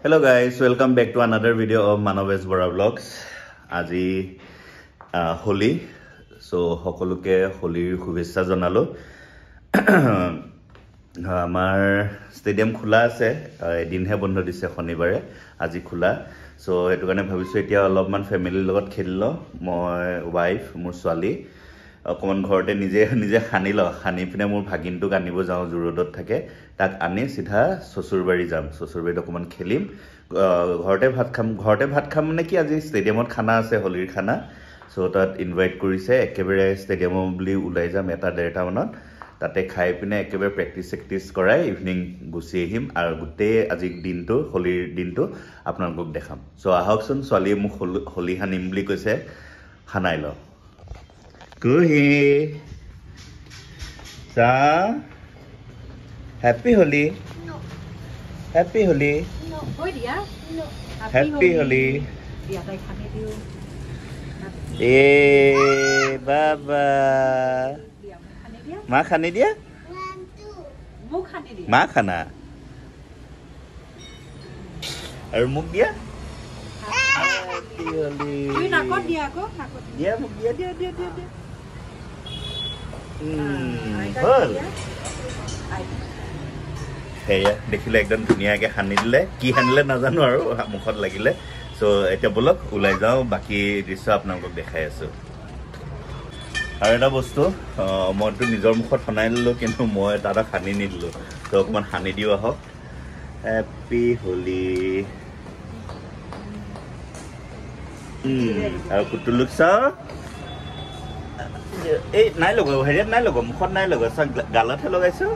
Hello guys, welcome back to another video of Manovesh Bora Vlogs. Aji Holi, so সকলোকে হোলিৰ শুভেচ্ছা জনালো। আমাৰ stadium খোলা আছে, এদিনহে বন্ধ দিছে শনিবাৰে, আজি খোলা। সো এটো কাৰণে ভাবিছো এতিয়া অলপমান ফ্যামিলিৰ লগত খেলিলো, মই ওয়াইফ মোৰ ছোৱালী অকমান ঘৰতে নিজে খানি পিনে মোৰ ভাগিনটোক আনিব যাও জুৰোডত থাকে, তাক আনি সিধা সসুৰবাৰী যাম, সসুৰবাৰীত অকমান খেলিম। ঘৰতে ভাত খাম মানে কি আজি ষ্টেডিয়ামত খানা আছে, হোলিৰ খানা। সো তাত ইনভাইট কৰিছে, একেবাৰে ষ্টেডিয়ামত বুলি ওলাই যাম 1-1:30 মানত, তাতে খাই পিনে একেবাৰে প্ৰেক্টিছ কৰাই ইভিনিং গুচি আহিম আৰু গোটেই আজি দিনটো হোলিৰ দিনটো আপোনালোকক দেখাম। সো আহকচোন, ছোৱালীয়ে মোক হোলি হানিম বুলি কৈছে, খানাই ল। Kuhi, sa, happy Holi. No. Happy Holi. No. Oh dia. No. Happy Holi. Dia tay khani diu. Baba. Dia khani dia. Ma khani dia? Mu khani dia. Ma khana. Aur muk dia? Happy Holi. Ui nakot dia ko, nakot. Dia muk dia. Hol. হেয়া দেখিলে একদম ধুনিয়াকে হানি দিলে, কি হানিলে নাজানো আৰু মুখত লাগিলে। So এটা বলক ওলাই যাও, বাকি দৃশ্য আপোনালোকক দেখাই আছো। আৰু এটা বস্তু মইতো নিজৰ মুখত হনাই ললো, কিন্তু মই তাত হানি নিদিলো, তো অকমান হানি দিও আহক। হ্যাপি হোলি। আৰু কুটুলুক চাও, এই নাই লগা, হেৰিয়াত নাই লগা, মুখত নাই লগা, গালতহে লগাইছো।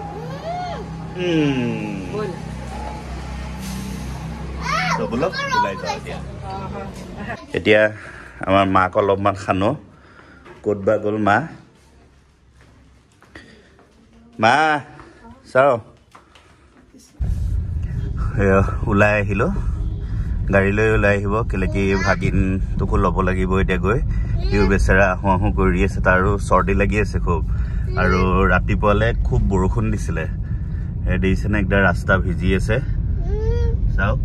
বলক ওলাই যাওঁ এতিয়া আমাৰ মাক অলপমান খানো। ক'ত বা গ'ল মা চাও। ওলাই আহিলো, গাড়ী লৈ ওলাই আহিব, কেলে কি ভাগিনটোকো ল'ব লাগিব এতিয়া গৈ। সিও বেচেৰা আহো কৰি আছে, তাৰো চৰ্দি লাগি আছে খুব, আৰু ৰাতিপুৱালে খুব বৰষুণ দিছিলে, দেখিছে নে একদম ৰাস্তা ভিজি আছে চাওক।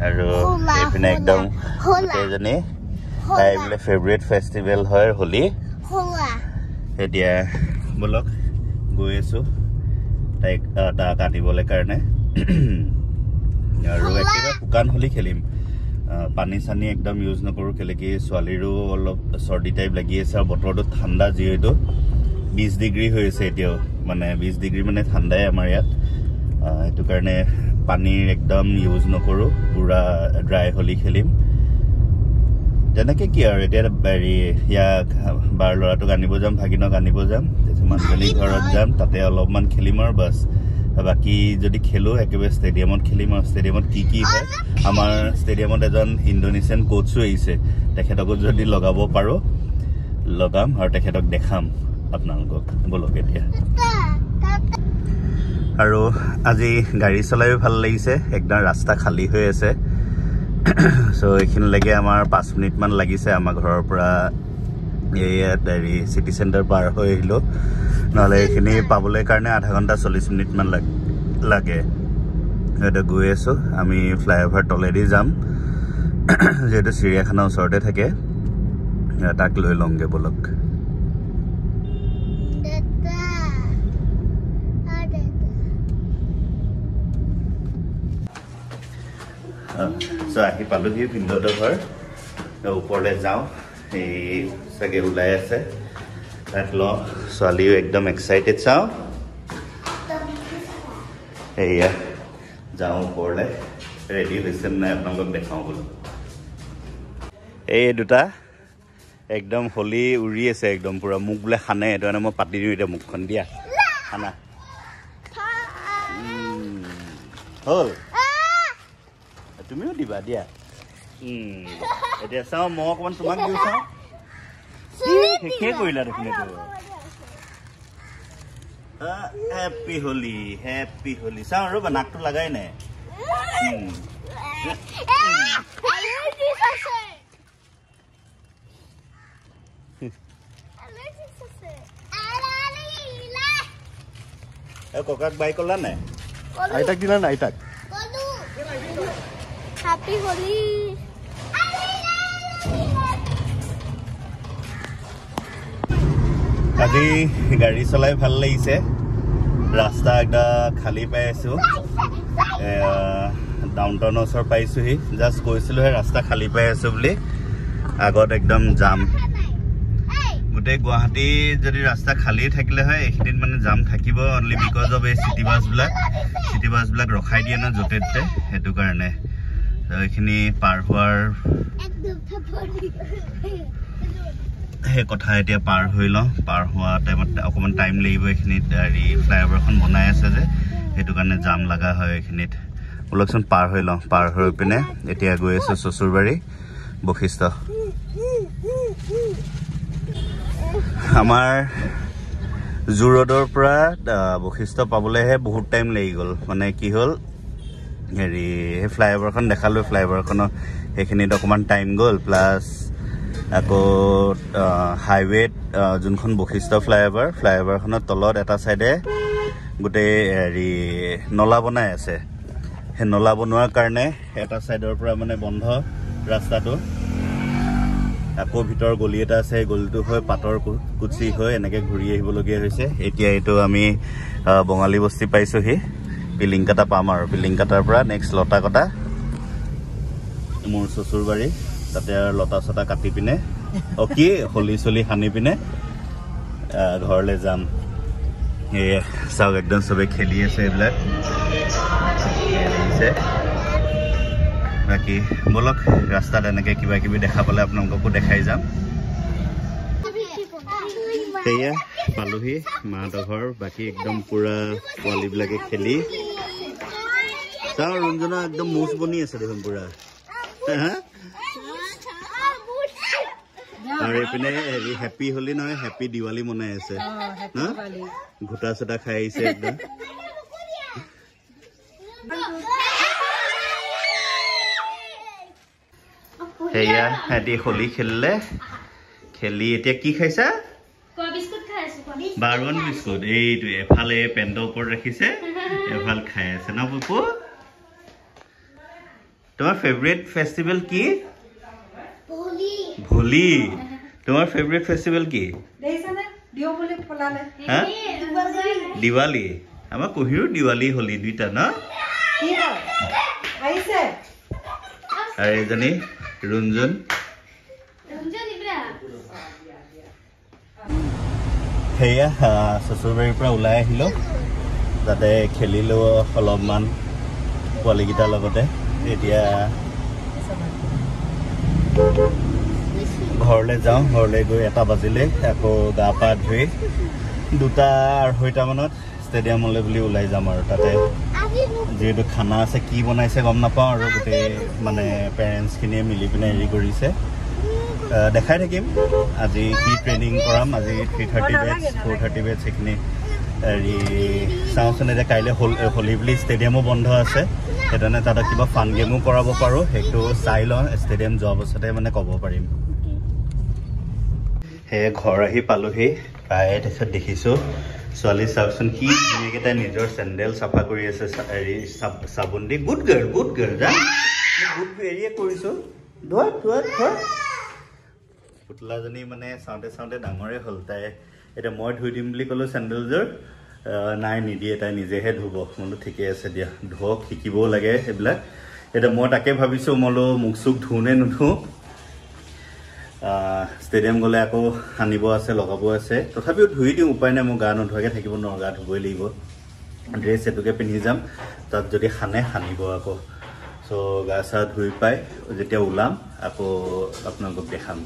আৰু এইপিনে একদম গোটেইজনী তাই বোলে ফেভৰেট ফেষ্টিভেল হয় হোলী। এতিয়া বলক গৈ আছো তাক আনিবলৈ কাৰণে। আৰু একেবাৰে শুকান হোলী খেলিম, পানী চানি একদম ইউজ নকৰো, কেলে কি ছোৱালীৰো অলপ চৰ্দি টাইপ লাগি আছে, আৰু বতৰটো ঠাণ্ডা, যিহেতু 20 ডিগ্ৰী হৈ আছে এতিয়াও, মানে 20 ডিগ্ৰী মানে ঠাণ্ডাই আমাৰ ইয়াত। সেইটো কাৰণে পানীৰ একদম ইউজ নকৰো, পুৰা ড্ৰাই হোলী খেলিম। তেনেকে কি আৰু এতিয়া ইয়াক বাৰ ল'ৰাটোক আনিব যাম, ভাগিনক আনিব যাম, মানুহজনীৰ ঘৰত যাম, তাতে অলপমান খেলিম আৰু বাছ। বাকি যদি খেলো একেবাৰে ষ্টেডিয়ামত খেলিম। আৰু ষ্টেডিয়ামত কি হয়, আমাৰ ষ্টেডিয়ামত এজন ইণ্ডোনেছিয়ান কোচো আহিছে, তেখেতকো যদি লগাব পাৰো লগাম আৰু তেখেতক দেখাম আপোনালোকক। বলক এতিয়া। আৰু আজি গাড়ী চলাইও ভাল লাগিছে, একদম ৰাস্তা খালী হৈ আছে। সো এইখিনিলৈকে আমাৰ 5 মিনিটমান লাগিছে, আমাৰ ঘৰৰ পৰা ইয়াত চিটি চেণ্টাৰ পাৰ হৈ আহিলো, নহ'লে এইখিনি পাবলৈ কাৰণে আধা ঘণ্টা 40 মিনিটমান লাগে। এতিয়া গৈ আছো, আমি ফ্লাইঅভাৰ তলেদি যাম, যিহেতু চিৰিয়াখানাৰ ওচৰতে থাকে, তাক লৈ লওঁগে বলক। আহি পালোহি ভিন্দতৰ ঘৰ, ওপৰলৈ যাওঁ, এই চাগে ওলাই আছে, তাত ল। ছোৱালীও একদম এক্সাইটেড, চাওঁ এয়া যাওঁ ওপৰলৈ, ৰেডি হৈছে নাই আপোনালোকক দেখাওঁ বোলো। এই দুটা একদম হোলী উৰি আছে, একদম পুৰা মোক বোলে খানে, এইটো কাৰণে মই পাতি দিওঁ এতিয়া মুখখন। দিয়া খানা হ'ল, তুমিও দিবা দিয়া। এতিয়া চাওঁ, মই অকণমান তোমাক দিওঁ, চাওঁ শেষে কৰিলা দেখোন এইটো। Happy Holi, happy Holi. চাওঁ ৰ'বা, নাকটো লগাই নাই। ককাক বাই কলা নাই? আইতাক দিলা নাই? আইতাক Happy Holi. আজি গাড়ী চলাই ভাল লাগিছে ৰাস্তা একটা খালী পাই আছো ডাউনটাউনৰ ওচৰ পাইছোহি জাষ্ট কৈছিলো হে ৰাস্তা খালী পাই আছো বুলি আগত একদম জাম গোটেই গুৱাহাটী যদি ৰাস্তা খালী থাকিলে হয় এইখিনিত মানে জাম থাকিব অনলি বিকজ অফ এই সিটি বাছবিলাক ৰখাই দিয়ে না য'তে ত'তে সেইটো কাৰণে এইখিনি পাৰ হোৱাৰ সেই কথা এতিয়া পাৰ হৈ লওঁ পাৰ হোৱা টাইমত অকণমান টাইম লাগিব এইখিনিত হেৰি ফ্লাইঅভাৰখন বনাই আছে যে সেইটো কাৰণে জাম লগা হয় এইখিনিত ওলকচোন পাৰ হৈ লওঁ পাৰ হৈ পিনে এতিয়া গৈ আছোঁ চচুৰবাৰী বশিষ্ঠ আমাৰ জু ৰোডৰ পৰা বশিষ্ঠ পাবলৈহে বহুত টাইম লাগি গ'ল মানে কি হ'ল হেৰি সেই ফ্লাইঅভাৰখন দেখালোঁ ফ্লাইঅভাৰখনৰ সেইখিনিত অকণমান টাইম গ'ল প্লাছ আকৌ হাইৱেত যোনখন বশিষ্ঠ ফ্লাইঅভাৰখনৰ তলত এটা চাইডে গোটেই হেৰি নলা বনাই আছে সেই নলা বনোৱাৰ কাৰণে এটা চাইডৰ পৰা মানে বন্ধ ৰাস্তাটো আকৌ ভিতৰ গলি এটা আছে গলিটো হৈ পাতৰ কুচি হৈ এনেকৈ ঘূৰি আহিবলগীয়া হৈছে এতিয়া এইটো আমি বঙালী বস্তি পাইছোঁহি পিলিংকাটা পাম আৰু পিলিংকাটাৰ পৰা নেক্সট লতাকটা মোৰ চচুৰবাৰী তাতে আৰু লতা চতা কাটি পিনে কি হলি চলি সানি পিনে ঘৰলৈ যাম সেয়ে চাওক একদম চবে খেলি আছে এইবিলাক বাকী বলক ৰাস্তাত এনেকৈ কিবা কিবি দেখা পালে আপোনালোককো দেখাই যাম সেয়া পালোহি মাহঁতৰ ঘৰ বাকী একদম পুৰা পোৱালীবিলাকে খেলি চাওঁ ৰঞ্জনা একদম মুচ বনি আছে দেখোন পুৰা আৰু এইপিনে হেৰি হেপী হলি নহয় হেপী দিৱালী মনাই আছে ঘোটা চোটা খাই আহিছে একদম সেয়া সিহঁতি হলি খেলিলে খেলি এতিয়া কি খাইছা বাৰৱান বিস্কুট এইটো এফালে পেণ্টৰ ওপৰত ৰাখিছে এফাল খাই আছে ন পুপু তোমাৰ ফেভৰেট ফেষ্টিভেল কি হোলি তোমাৰ ফেভৰেট ফেষ্টিভেল কি দিৱালী আমাৰ কহিৰো দিৱালী হোলি দুইটা ন আৰু এজনী ৰঞ্জন সেয়া চচুৰবাৰীৰ পৰা ওলাই আহিলোঁ তাতে খেলিলোঁ অলপমান পোৱালীকেইটাৰ লগতে এতিয়া ঘৰলৈ যাওঁ ঘৰলৈ গৈ 1টা বাজিলে আকৌ গা পা ধুই 2:30 মানত ষ্টেডিয়ামলৈ বুলি ওলাই যাম আৰু তাতে যিহেতু খানা আছে কি বনাইছে গম নাপাওঁ আৰু গোটেই মানে পেৰেণ্টছখিনিয়ে মিলি পিনে হেৰি কৰিছে দেখাই থাকিম আজি কি ট্ৰেইনিং কৰাম আজি 3:30 বেটছ 4:30 বেটছ সেইখিনি হেৰি চাওঁচোন এতিয়া কাইলৈ হলি বুলি ষ্টেডিয়ামো বন্ধ আছে সেইকাৰণে তাতে কিবা ফান গেমো কৰাব পাৰোঁ সেইটো চাই লওঁ ষ্টেডিয়াম যোৱাৰ পাছতে মানে ক'ব পাৰিম সেয়ে ঘৰ আহি পালোহি প্ৰায় তাৰপিছত দেখিছোঁ ছোৱালী চাওকচোন কি ধুনীয়াকৈ তাই নিজৰ চেণ্ডেল চাফা কৰি আছে হেৰি চাবোন দি গুড গাৰ্ল যা গুড হেৰিয়ে কৰিছোঁ ধোৱা পুতলাজনী মানে চাওঁতে ডাঙৰে হ'ল তাই এতিয়া মই ধুই দিম বুলি ক'লোঁ চেণ্ডেলযোৰ নাই নিদিয়ে তাই নিজেহে ধুব বোলো ঠিকে আছে দিয়া ধুৱক শিকিবও লাগে সেইবিলাক এতিয়া মই তাকে ভাবিছোঁ বোলো মুখ চুখ ধুওঁ নে নুধুওঁ ষ্টেডিয়াম গ'লে আকৌ সানিব আছে লগাব আছে তথাপিও ধুই দিওঁ উপায় নাই মই গা নোধোৱাকৈ থাকিব নোৱাৰোঁ গা ধুবই লাগিব ড্ৰেছ এইটোকে পিন্ধি যাম তাত যদি সানিব আকৌ চ' গা চা ধুই পাই যেতিয়া ওলাম আকৌ আপোনালোকক দেখাম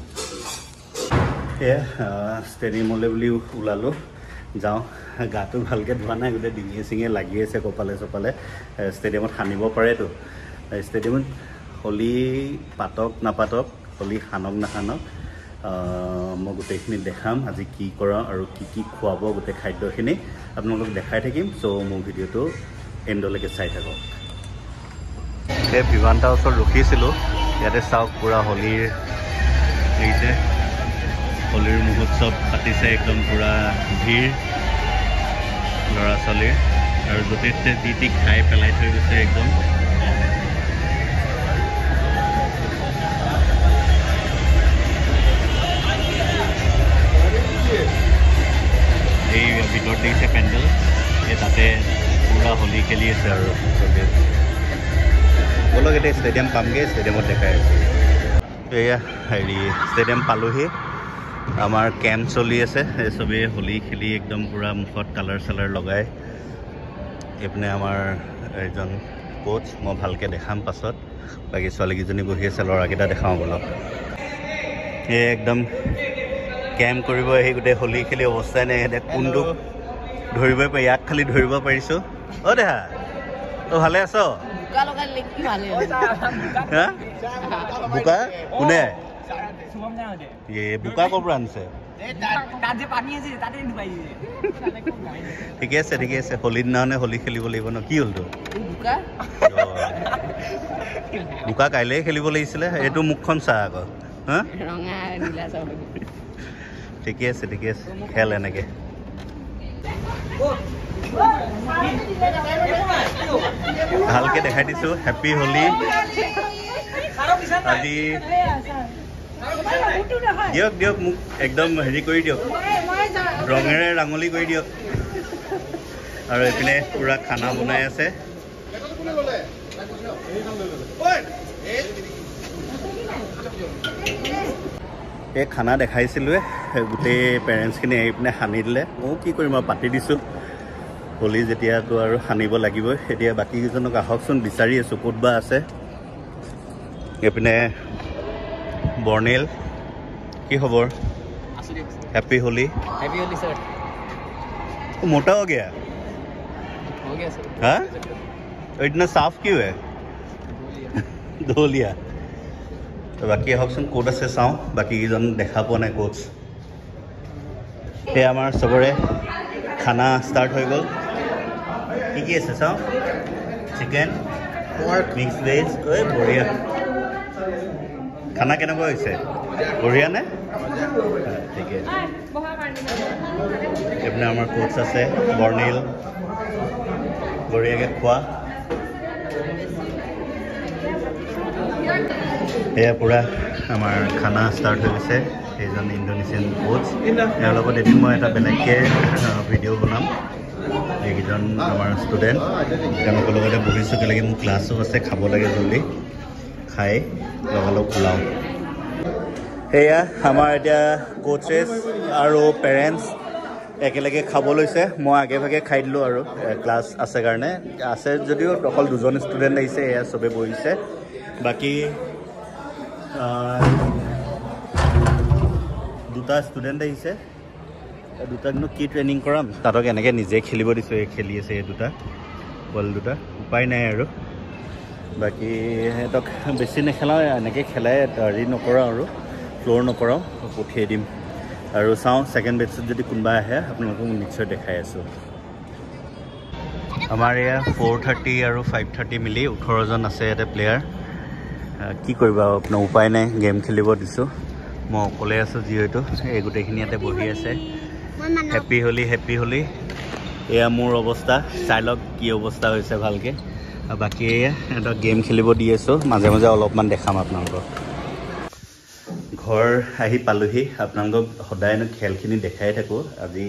সেয়া ষ্টেডিয়ামলৈ বুলি ওলালোঁ যাওঁ গাটো ভালকৈ ধোৱা নাই গোটেই ডিঙিয়ে চিঙিয়ে লাগি আছে কপালে চপালে ষ্টেডিয়ামত সানিব পাৰেতো ষ্টেডিয়ামত হলি পাতক নাপাতক হলি সানক নাসানক মই গোটেইখিনি দেখাম আজি কি কৰাওঁ আৰু কি খুৱাব গোটেই খাদ্যখিনি আপোনালোকক দেখাই থাকিম চ' মোৰ ভিডিঅ'টো এণ্ডলৈকে চাই থাকক সেই বিমানটাৰ ওচৰত ৰখিছিলোঁ ইয়াতে চাওক পুৰা হলিৰ হৈছে হলিৰ মহোৎসৱ পাতিছে একদম পুৰা ভিৰ ল'ৰা ছোৱালীৰ আৰু য'তে ত'তে যি টি খাই পেলাই থৈ গৈছে একদম ভিতৰত দেখিছে পেণ্ডেল এই তাতে পুৰা হোলী খেলি আছে আৰু চবেই ব'লক এতিয়া ষ্টেডিয়াম পামগৈ ষ্টেডিয়ামত দেখাই আছে এয়া হেৰি ষ্টেডিয়াম পালোহি আমাৰ কেম্প চলি আছে এই চবেই হোলী খেলি একদম পুৰা মুখত কালাৰ চালাৰ লগাই এইপিনে আমাৰ এজন কোচ মই ভালকৈ দেখাম পাছত বাকী ছোৱালীকেইজনী বহি আছে ল'ৰাকেইটা দেখাওঁ ব'লক এই একদম কেম্প কৰিব আহি গোটেই হোলী খেলি অৱস্থাই নাই এতিয়া কোনটো ধৰিবই পাৰি ইয়াক খালি ধৰিব পাৰিছোঁ অ' দেহা তই ভালে আছ বোকা কোনে বোকা ক'ৰ পৰা আনিছে ঠিকে আছে হোলীৰ দিনাখনে হোলী খেলিব লাগিব ন কি হ'ল তোৰ বোকা কাইলৈ খেলিব লাগিছিলে এইটো মুখখন চা আকৌ হা ঠিকে আছে খেল এনেকৈ ভালকৈ দেখাই দিছোঁ হেপ্পী হোলী আজি দিয়ক মোক একদম হেৰি কৰি দিয়ক ৰঙেৰে ৰাঙলী কৰি দিয়ক আৰু এইপিনে পুৰা খানা বনাই আছে এই খানা দেখাইছিলোঁৱে গোটেই পেৰেণ্টছখিনি আহি পিনে সানি দিলে ময়ো কি কৰিম আৰু পাতি দিছোঁ হোলী যেতিয়াতো আৰু সানিব লাগিবই এতিয়া বাকীকেইজনক আহকচোন বিচাৰি আছোঁ ক'ত বা আছে এইপিনে বৰ্ণিল কি খবৰ हैप्पी होली सर मोटा हो गया सर हाँ इतना साफ क्यों है धो लिया तो बाकी आहकचोन कोड আছে চাওঁ বাকীকেইজন দেখা পোৱা নাই কোচ এই আমাৰ সবৰে খানা ষ্টাৰ্ট হৈ গ'ল কি আছে চাওঁ চিকেন মিক্স ভেজ ঐ বঢ়িয়া খানা কেনেকুৱা হৈছে বঢ়িয়া নে ঠিকে এইপিনে আমাৰ কোচ আছে বৰ্ণিল বঢ়িয়াকৈ খোৱা এয়া পুৰা আমাৰ খানা ষ্টাৰ্ট হৈ গৈছে এইজন ইণ্ডোনেছিয়ান কোচ ইয়াৰ লগত এদিন মই এটা বেলেগকৈ ভিডিঅ' বনাম এইকেইজন আমাৰ ষ্টুডেণ্ট তেওঁলোকৰ লগতে বহিছোঁ একেলগে মোৰ ক্লাছো আছে খাব লাগে জলদি খাই লগালগ ওলাওঁ এয়া আমাৰ এতিয়া কোচেছ আৰু পেৰেণ্টছ একেলগে খাব লৈছে মই আগে ভাগে খাই দিলোঁ আৰু ক্লাছ আছে কাৰণে আছে যদিও অকল দুজন ষ্টুডেণ্ট আহিছে এয়া চবে বহিছে বাকী দুটা ষ্টুডেণ্ট আহিছে দুটা কিন্তু কি ট্ৰেইনিং কৰাম তাতক এনেকৈ নিজে খেলিব দিছোঁ এই খেলি আছে এই দুটা বল দুটা উপায় নাই আৰু বাকী সিহঁতক বেছি নেখেলাওঁ এনেকৈ খেলাই হেৰি নকৰাওঁ আৰু ফ্ল'ৰ নকৰাওঁ পঠিয়াই দিম আৰু চাওঁ ছেকেণ্ড বেটছত যদি কোনোবা আহে আপোনালোকক নিশ্চয় দেখাই আছোঁ আমাৰ এয়া 4:30 আৰু 5:30 মিলি 18জন আছে ইয়াতে প্লেয়াৰ কি কৰিবা আপোনাৰ উপায় নাই গেম খেলিব দিছোঁ মই অকলে আছোঁ যিহেতু এই গোটেইখিনি ইয়াতে বহি আছে হেপ্পী হোলী এয়া মোৰ অৱস্থা চাই লওক কি অৱস্থা হৈছে ভালকৈ আৰু বাকী সিহঁতক গেম খেলিব দি আছোঁ মাজে মাজে অলপমান দেখাম আপোনালোকক ঘৰ আহি পালোহি আপোনালোকক সদায় খেলখিনি দেখাই থাকোঁ আজি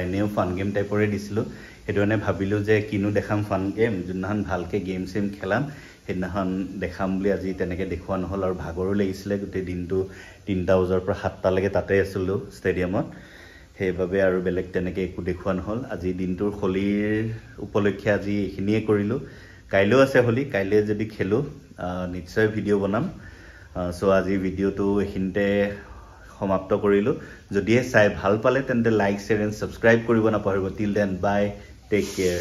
এনেও ফান গেম টাইপৰে দিছিলোঁ সেইটো কাৰণে ভাবিলোঁ যে কিনো দেখাম ফান গেম যোনদিনাখন ভালকৈ গেম চেম খেলাম সেইদিনাখন দেখাম বুলি আজি তেনেকৈ দেখুওৱা নহ'ল আৰু ভাগৰো লাগিছিলে গোটেই দিনটো 3টা বজাৰ পৰা 7টালৈকে তাতে আছিলোঁ ষ্টেডিয়ামত সেইবাবে আৰু বেলেগ তেনেকৈ একো দেখুওৱা নহ'ল আজি দিনটোৰ হোলীৰ উপলক্ষে আজি এইখিনিয়ে কৰিলোঁ কাইলৈও আছে হোলী কাইলৈ যদি খেলোঁ নিশ্চয় ভিডিঅ' বনাম চ' আজি ভিডিঅ'টো এইখিনিতে সমাপ্ত কৰিলোঁ যদিহে চাই ভাল পালে তেন্তে লাইক শ্বেয়াৰ এণ্ড ছাবস্ক্ৰাইব কৰিব নাপাহৰিব till then bye take care